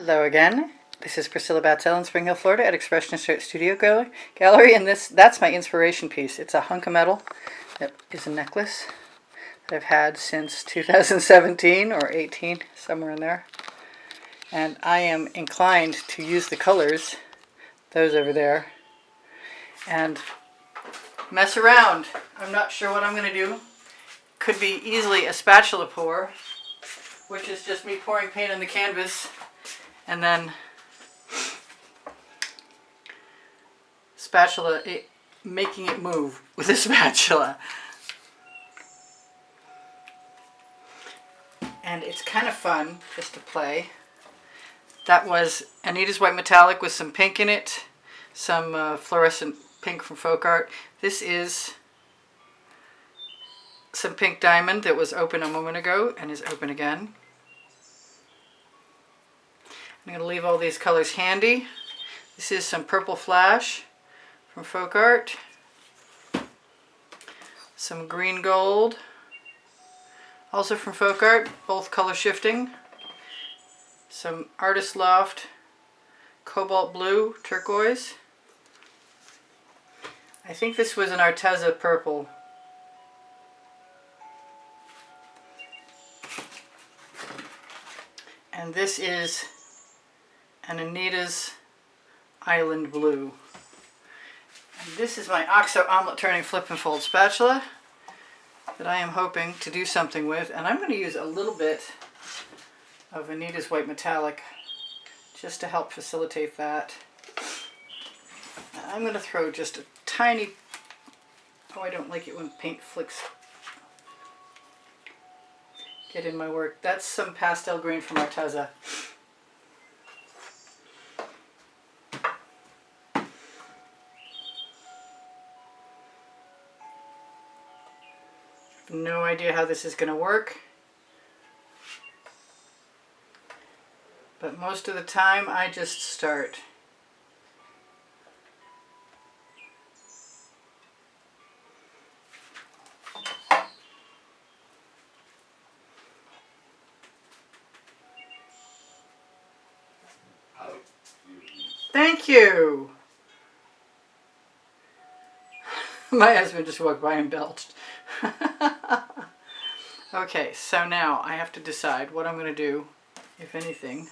Hello again. This is Priscilla Batzell in Spring Hill, Florida at Expressionist Art Studio Gallery, and that's my inspiration piece. It's a hunk of metal that is a necklace that I've had since 2017 or 18, somewhere in there. And I am inclined to use the colors, those over there, and mess around. I'm not sure what I'm going to do. Could be easily a spatula pour, which is just me pouring paint on the canvas and then making it move with a spatula. And it's kind of fun just to play. That was Anita's White Metallic with some pink in it, some fluorescent pink from Folk Art. This is some pink diamond that was open a moment ago and is open again. I'm going to leave all these colors handy. This is some purple flash from Folk Art, some green gold, also from Folk Art, both color shifting, some Artist Loft cobalt blue turquoise. I think this was an Arteza purple. And this is an Anita's Island Blue. And this is my OXO omelet turning flip and fold spatula that I am hoping to do something with. And I'm going to use a little bit of Anita's White Metallic just to help facilitate that. And I'm going to throw just a tiny, oh, I don't like it when paint flicks get in my work. That's some pastel green from Arteza. No idea how this is going to work, but most of the time I just start. Thank you! My husband just walked by and belched. Okay, so now I have to decide what I'm going to do, if anything,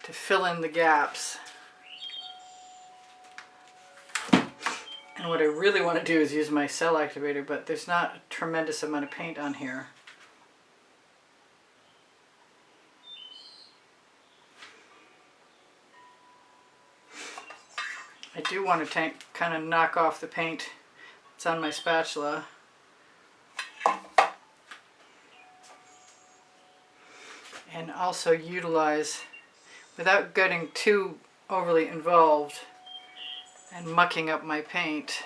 to fill in the gaps. And what I really want to do is use my cell activator, but there's not a tremendous amount of paint on here. I do want to kind of knock off the paint that's on my spatula. And also utilize, without getting too overly involved and mucking up my paint,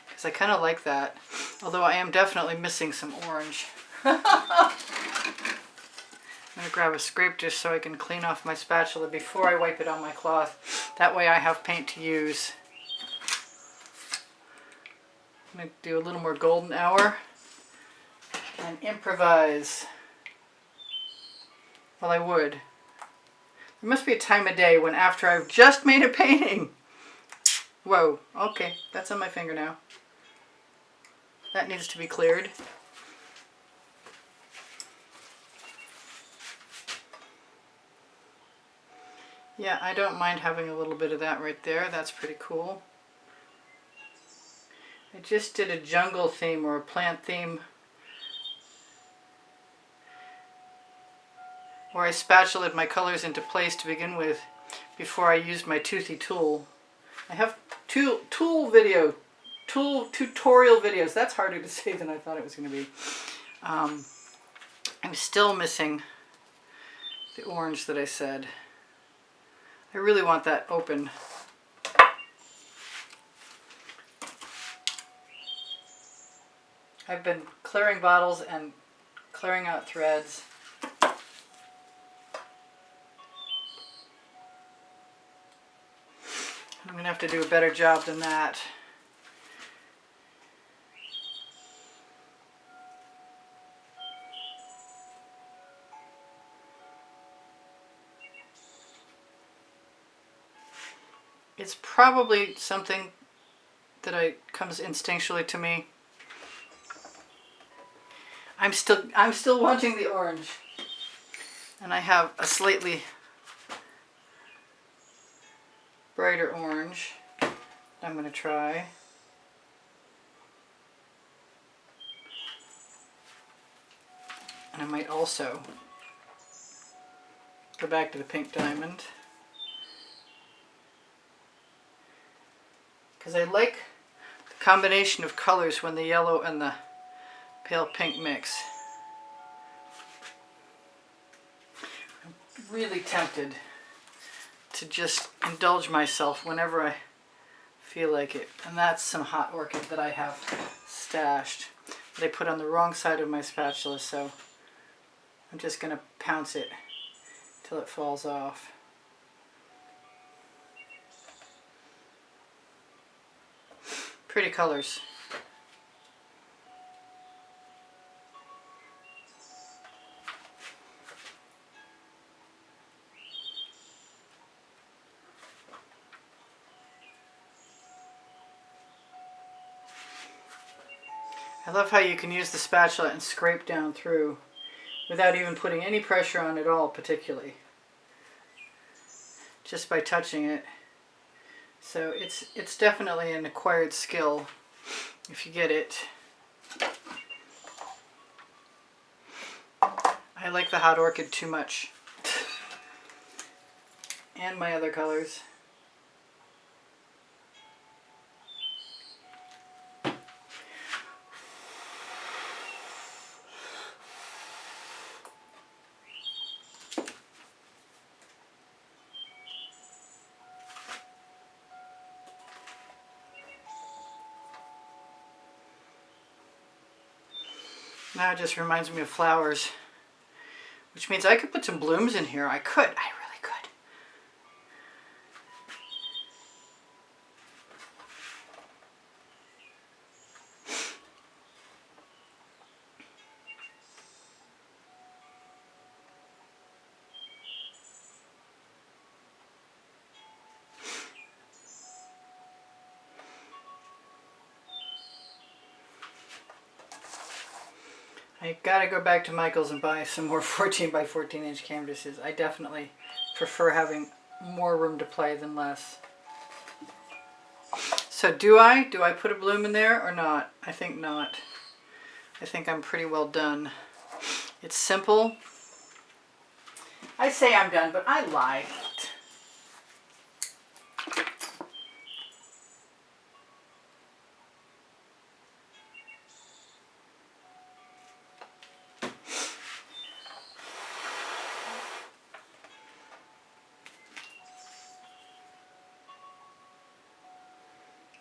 because I kind of like that, although I am definitely missing some orange. I'm going to grab a scrape dish so I can clean off my spatula before I wipe it on my cloth. That way I have paint to use. I'm going to do a little more golden hour and improvise. Well, I would. There must be a time of day when after I've just made a painting. Whoa, okay, that's on my finger now. That needs to be cleared. Yeah, I don't mind having a little bit of that right there. That's pretty cool. I just did a jungle theme or a plant theme where I spatulated my colors into place to begin with before I used my toothy tool. I have tutorial videos. That's harder to say than I thought it was going to be. I'm still missing the orange that I said. I really want that open. I've been clearing bottles and clearing out threads. I'm going to have to do a better job than that. It's probably something that comes instinctually to me. I'm still wanting the orange. And I have a slightly brighter orange I'm going to try. And I might also go back to the pink diamond, because I like the combination of colors when the yellow and the pale pink mix. I'm really tempted to just indulge myself whenever I feel like it. And that's some hot orchid that I have stashed that I put on the wrong side of my spatula, so I'm just going to pounce it till it falls off. Pretty colors. I love how you can use the spatula and scrape down through without even putting any pressure on at all, particularly. Just by touching it. So it's definitely an acquired skill if you get it. I like the hot orchid too much. And my other colors. Now it just reminds me of flowers, which means I could put some blooms in here. I really could. I gotta go back to Michael's and buy some more 14 by 14 inch canvases. I definitely prefer having more room to play than less. So do I put a bloom in there or not? I think not. I think I'm pretty well done. It's simple. I say I'm done, but I lie.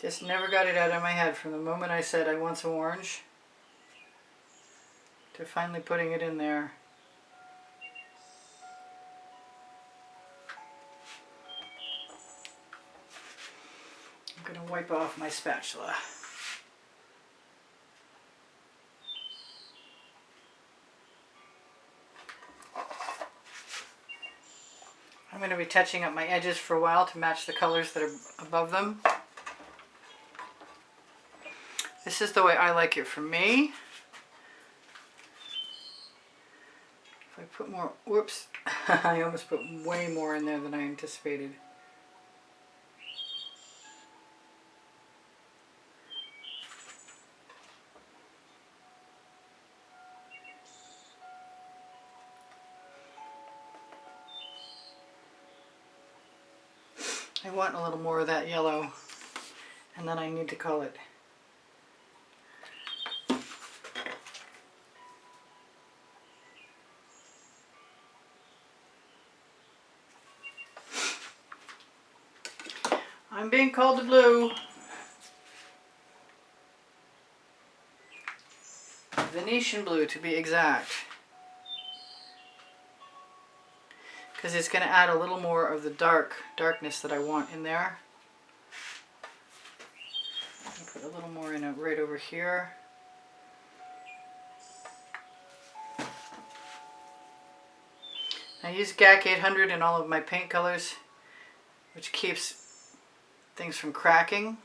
Just never got it out of my head from the moment I said I want some orange to finally putting it in there. I'm going to wipe off my spatula. I'm going to be touching up my edges for a while to match the colors that are above them. This is the way I like it for me. If I put more, whoops, I almost put way more in there than I anticipated. I want a little more of that yellow, and then I need to call it. I'm being called to blue. Venetian blue to be exact. Because it's going to add a little more of the darkness that I want in there. I'll put a little more in it right over here. I use GAC 800 in all of my paint colors, which keeps things from cracking.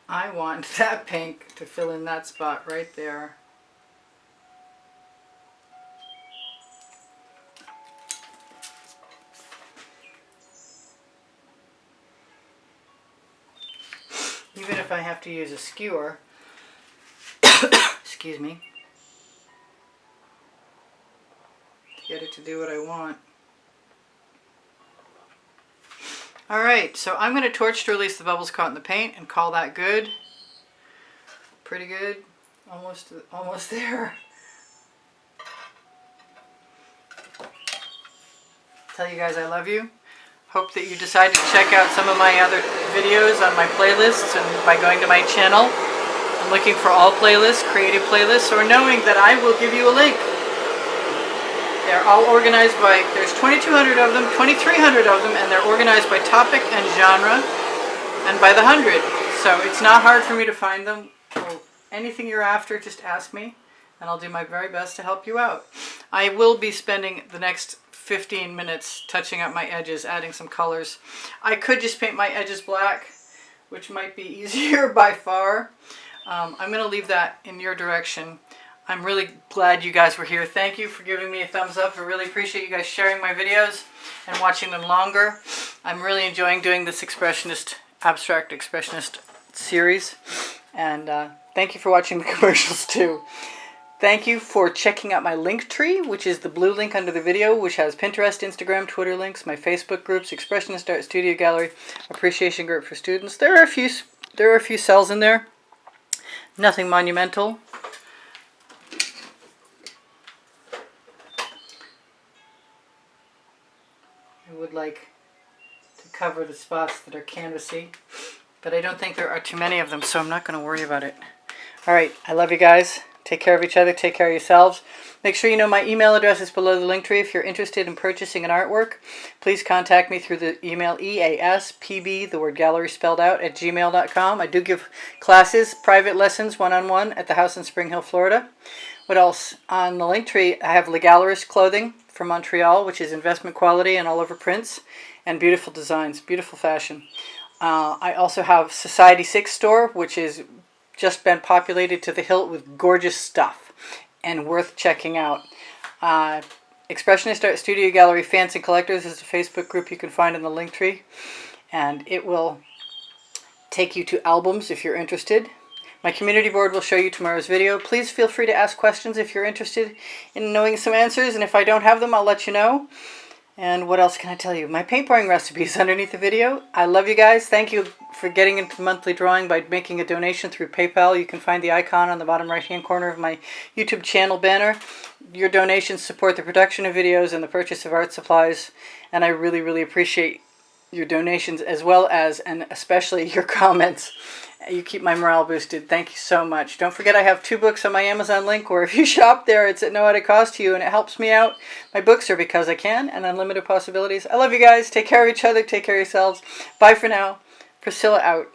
I want that pink to fill in that spot right there. Even if I have to use a skewer, excuse me, to get it to do what I want. Alright, so I'm going to torch to release the bubbles caught in the paint and call that good. Pretty good. Almost there. Tell you guys I love you. Hope that you decide to check out some of my other videos on my playlists and by going to my channel and looking for all playlists, creative playlists, or knowing that I will give you a link. They're all organized by, there's 2,200 of them, 2,300 of them, and they're organized by topic and genre and by the 100. So it's not hard for me to find them. So anything you're after, just ask me and I'll do my very best to help you out. I will be spending the next 15 minutes touching up my edges, adding some colors. I could just paint my edges black, which might be easier by far. I'm going to leave that in your direction. I'm really glad you guys were here. Thank you for giving me a thumbs up. I really appreciate you guys sharing my videos and watching them longer. I'm really enjoying doing this abstract expressionist series. And thank you for watching the commercials too. Thank you for checking out my link tree, which is the blue link under the video, which has Pinterest, Instagram, Twitter links, my Facebook groups, Expressionist Art Studio Gallery, Appreciation Group for Students. There are a few cells in there. Nothing monumental. I would like to cover the spots that are canvassy, but I don't think there are too many of them, so I'm not going to worry about it. Alright, I love you guys. Take care of each other. Take care of yourselves. Make sure you know my email address is below the link tree. If you're interested in purchasing an artwork, please contact me through the email easpb, the word gallery spelled out, at gmail.com. I do give classes, private lessons, one-on-one at the house in Spring Hill, Florida. What else? On the link tree, I have Legallerist clothing from Montreal, which is investment quality and all over prints, and beautiful designs, beautiful fashion. I also have Society 6 store, which is just been populated to the hilt with gorgeous stuff and worth checking out. Expressionist Art Studio Gallery Fans and Collectors is a Facebook group you can find in the link tree, and it will take you to albums if you're interested. My community board will show you tomorrow's video. Please feel free to ask questions if you're interested in knowing some answers, and if I don't have them, I'll let you know. And what else can I tell you? My paint pouring recipe is underneath the video. I love you guys. Thank you for getting into monthly drawing by making a donation through PayPal. You can find the icon on the bottom right-hand corner of my YouTube channel banner. Your donations support the production of videos and the purchase of art supplies, and I really, really appreciate your donations as well as, and especially, your comments. You keep my morale boosted. Thank you so much. Don't forget I have 2 books on my Amazon link, or if you shop there, it's at no added cost to you, and it helps me out. My books are Because I Can and Unlimited Possibilities. I love you guys. Take care of each other. Take care of yourselves. Bye for now. Priscilla out.